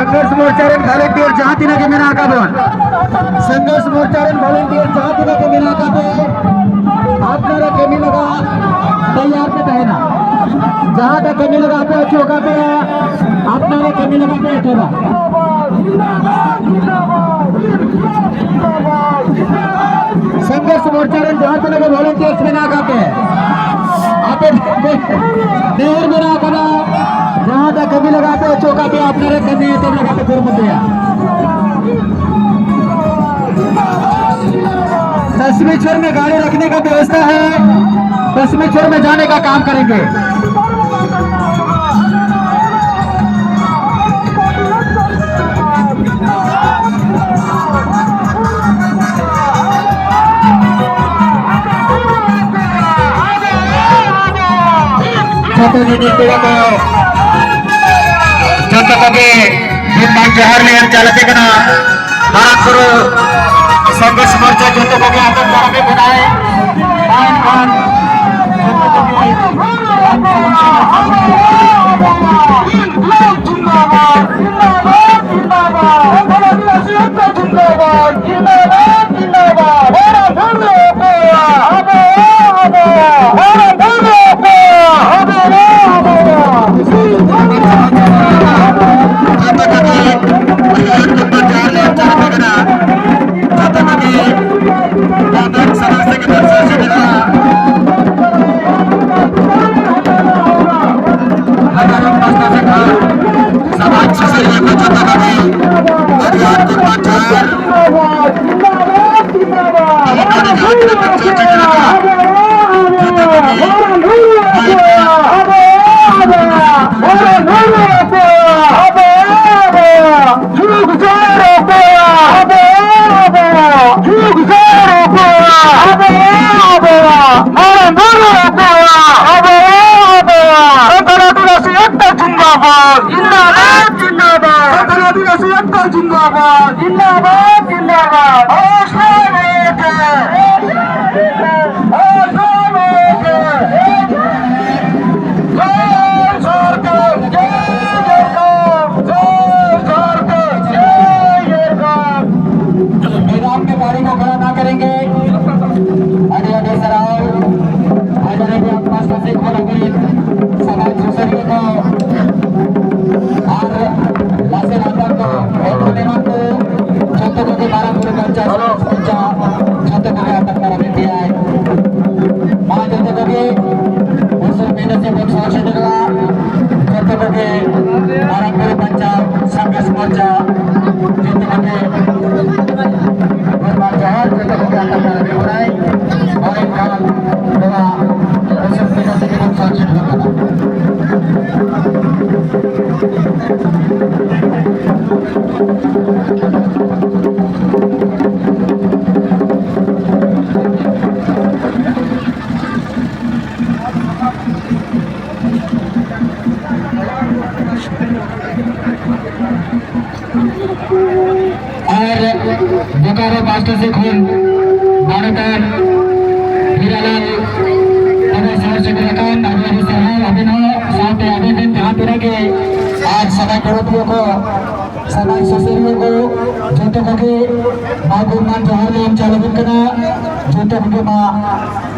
संघर्ष मोर्चारेन volunteer जहाँ तिना के मेरा काबन संघर्ष मोर्चारेन volunteer जहाँ तिना के मेरा काबन आपनारा कमी लगा तैयार पे बहना जहाँ तक कमी लगा पे चौका पे आपनारा कमी लगा पे चौका संघर्ष मोर्चारेन जहाँ तिना के volunteers में ना कापे आप देर में ना करा जहाँ तक कमी लगाते हो चौका पे आपने कमी है तब लगाते फिर मुद्दे 10वीं छोर में गाड़ी रखने का व्यवस्था है 10वीं छोर में जाने का काम करेंगे ಜೊತೆಗೆ ವಿಮಾನ ಜವಾಹರ್ಲಾಲ್ ನೆಹರು ಚಾಲಕನ ಭಾರತರು ಸಂಘರ್ष मोर्चा ಜೊತೆಗೆ ಆತನ ಧಾರಣೆ बनाए खान बोकारो मास्टर से खून मानकर हीरालाल समर चक्रकांत आदिवासी साहब अभिनव साथ अभिनंदन ध्यान के आज समाज प्रवर्तियों को समाज सुशीलियों को जोते के बाबू मान जवाहरलाल चालक जोते के माँ